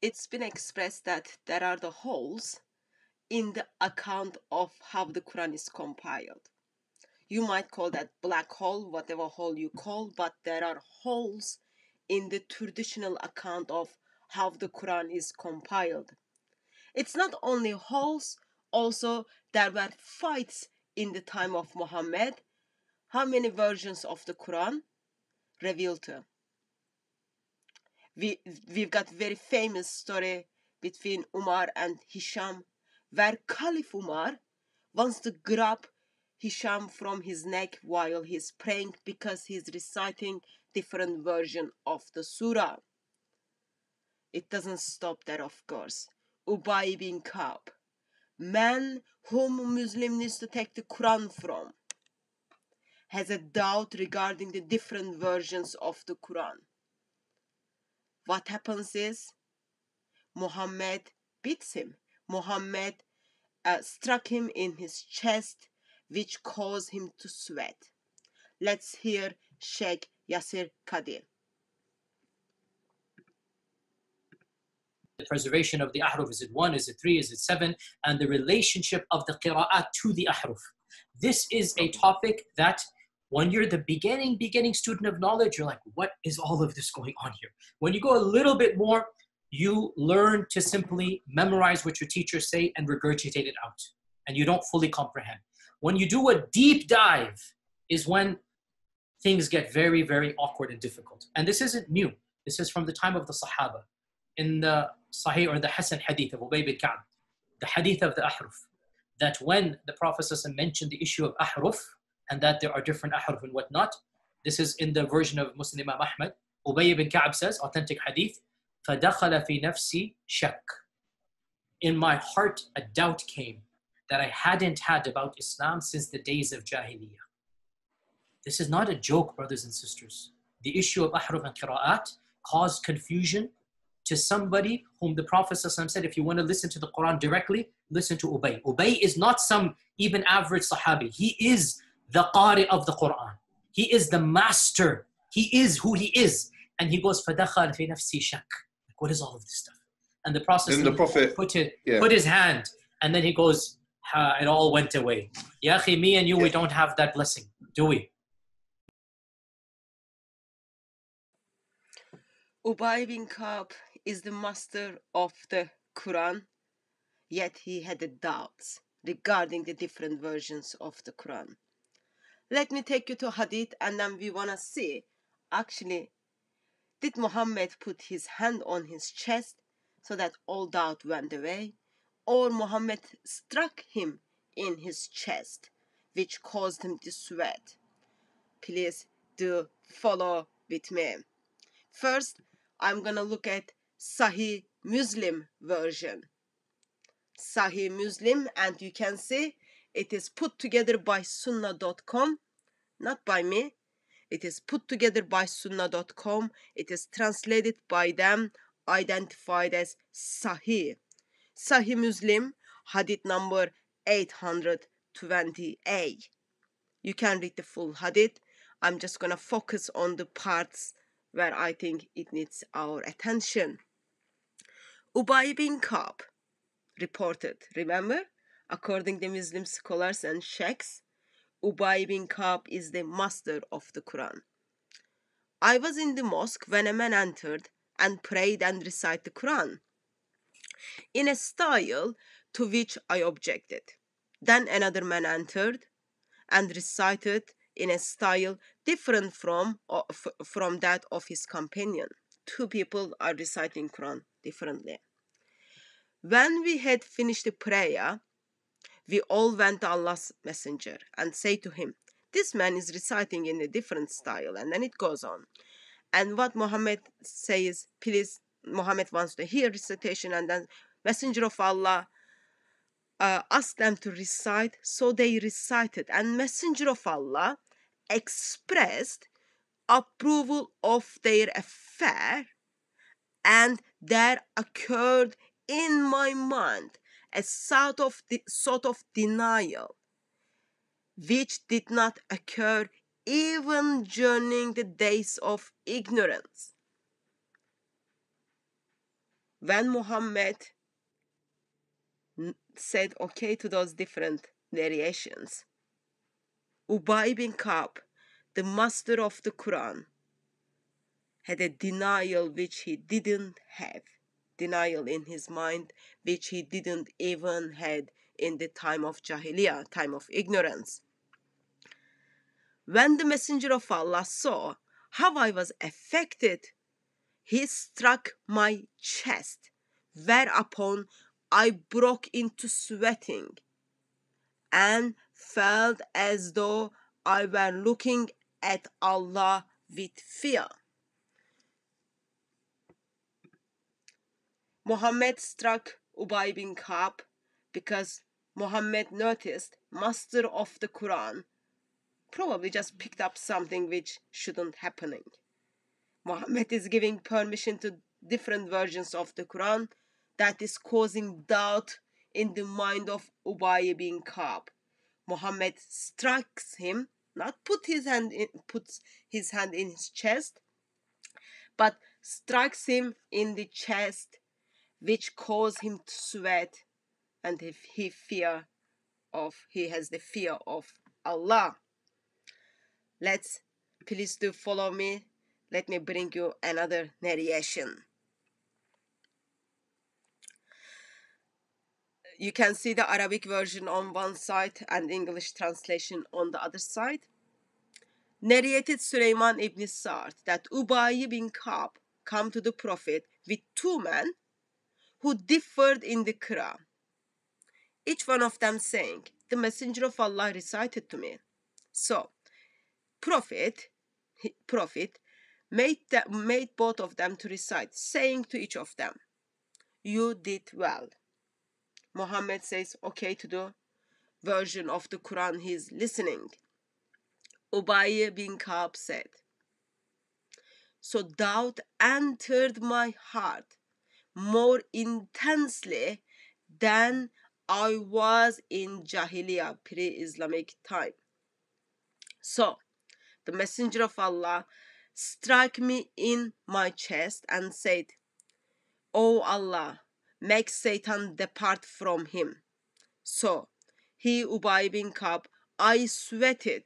It's been expressed that there are the holes in the account of how the Quran is compiled. You might call that black hole, whatever hole you call, but there are holes in the traditional account of how the Quran is compiled. It's not only holes, also there were fights in the time of Muhammad. How many versions of the Quran revealed to? We've got very famous story between Umar and Hisham, where Caliph Umar wants to grab Hisham from his neck while he's praying because he's reciting different version of the surah. It doesn't stop there, of course. Ubay bin Ka'b, man whom Muslim needs to take the Quran from, has a doubt regarding the different versions of the Quran. What happens is Muhammad beats him. Muhammad struck him in his chest, which caused him to sweat. Let's hear Sheikh Yasir Kadir. The preservation of the ahruf, is it 1, is it 3, is it 7, and the relationship of the qira'at to the ahruf. This is a topic that when you're the beginning student of knowledge, you're like, what is all of this going on here? When you go a little bit more, you learn to simply memorize what your teachers say and regurgitate it out, and you don't fully comprehend. When you do a deep dive is when things get very, very awkward and difficult. And this isn't new. This is from the time of the Sahaba. In the Sahih or the Hasan hadith of Ubay bin Ka'b, the hadith of the ahruf, that when the Prophet ﷺ mentioned the issue of ahruf and that there are different ahruf and whatnot, this is in the version of Muslim Imam Ahmad. Ubay bin Ka'b says, authentic hadith, فَدَخَلَ فِي نَفْسِي شَكٍّ. In my heart, a doubt came that I hadn't had about Islam since the days of Jahiliyyah. This is not a joke, brothers and sisters. The issue of ahruf and qira'at caused confusion to somebody whom the Prophet ﷺ said, if you want to listen to the Quran directly, listen to Ubay. Ubay is not some even average Sahabi. He is the Qari of the Quran. He is the master. He is who he is. And he goes, فَدَخَلْ فِي نَفْسِي شَكٍّ. Like, what is all of this stuff? And the Prophet put his hand, and then he goes, it all went away. Ya akhi, me and you, we don't have that blessing, do we? Ubay bin Ka'b is the master of the Quran, yet he had doubts regarding the different versions of the Quran. Let me take you to Hadith, and then we want to see, actually, did Muhammad put his hand on his chest so that all doubt went away, or Muhammad struck him in his chest, which caused him to sweat? Please do follow with me. First, I'm gonna look at Sahih Muslim version. Sahih Muslim, and you can see it is put together by Sunnah.com, not by me. It is put together by Sunnah.com. It is translated by them, identified as Sahih. Sahih Muslim, Hadith number 820A. You can read the full Hadith. I'm just gonna focus on the parts where I think it needs our attention. Ubay bin Ka'b reported, remember, according to Muslim scholars and sheikhs, Ubay bin Ka'b is the master of the Quran. I was in the mosque when a man entered and prayed and recited the Quran in a style to which I objected. Then another man entered and recited in a style different from that of his companion. Two people are reciting Quran differently. When we had finished the prayer, we all went to Allah's messenger and say to him, this man is reciting in a different style, and then it goes on. And what Muhammad says, please, Muhammad wants to hear recitation, and then messenger of Allah asked them to recite, so they recited, and messenger of Allah expressed approval of their affair, and there occurred in my mind a sort of denial which did not occur even during the days of ignorance. When Muhammad said okay to those different narrations, Ubay bin Ka'b, the master of the Quran, had a denial which he didn't have. Denial in his mind which he didn't even had in the time of Jahiliyyah, time of ignorance. When the Messenger of Allah saw how I was affected, he struck my chest, whereupon I broke into sweating and felt as though I were looking at Allah with fear. Muhammad struck Ubay bin Ka'b because Muhammad noticed master of the Quran probably just picked up something which shouldn't happening. Muhammad is giving permission to different versions of the Quran that is causing doubt in the mind of Ubay bin Ka'b. Muhammad strikes him, not puts his hand in his chest, but strikes him in the chest, which caused him to sweat, and he has the fear of Allah. Please do follow me. Let me bring you another narration. You can see the Arabic version on one side and English translation on the other side. Narrated Sulaiman ibn Sa'd that Ubay bin Ka'b come to the Prophet with two men who differed in the Quran. Each one of them saying, the Messenger of Allah recited to me. So, Prophet made both of them to recite, saying to each of them, you did well. Muhammad says okay to the version of the Quran he's listening. Ubay bin Ka'b said, so doubt entered my heart more intensely than I was in Jahiliyyah, pre-Islamic time. So the Messenger of Allah struck me in my chest and said, O Allah, make Satan depart from him. So he, Ubay bin Ka'b, I sweated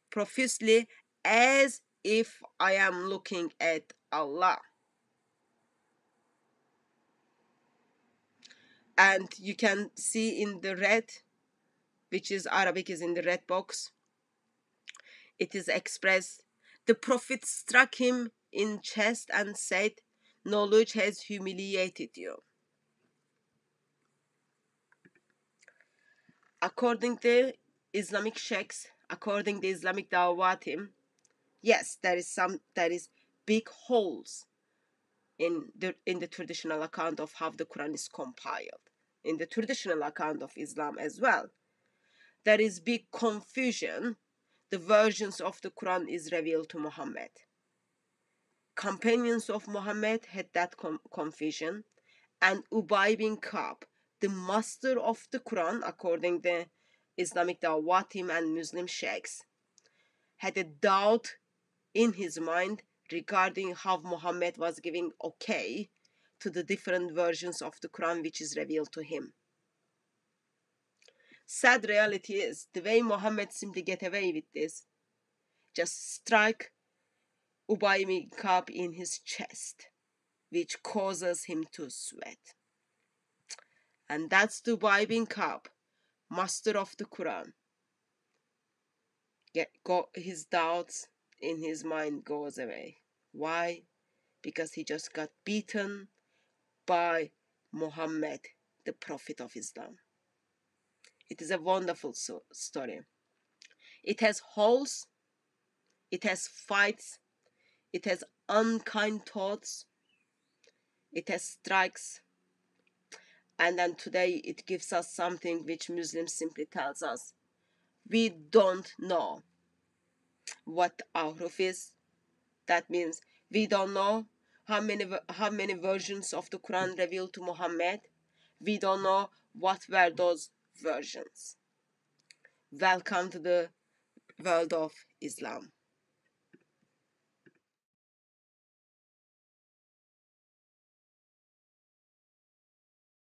profusely as if I am looking at Allah. And you can see in the red, which is Arabic, is in the red box, it is expressed, the Prophet struck him in chest and said, knowledge has humiliated you. According to Islamic sheikhs, according to Islamic Dawatim, yes, there is big holes in the traditional account of how the Quran is compiled. In the traditional account of Islam as well, there is big confusion. The versions of the Quran is revealed to Muhammad. Companions of Muhammad had that confusion, and Ubay bin Ka'b, the master of the Quran, according to Islamic Dawatim and Muslim sheikhs, had a doubt in his mind regarding how Muhammad was giving okay to the different versions of the Quran which is revealed to him. Sad reality is, the way Muhammad simply get away with this, just strike Ubay bin Ka'b in his chest, which causes him to sweat. And that's Ubay bin Ka'b, master of the Quran. His doubts in his mind goes away. Why? Because he just got beaten by Muhammad, the Prophet of Islam. It is a wonderful story. It has holes, it has fights, it has unkind thoughts, it has strikes, and then today it gives us something which Muslims simply tells us. We don't know what Ahruf is. That means we don't know how many versions of the Quran revealed to Muhammad. We don't know what were those versions. Welcome to the world of Islam.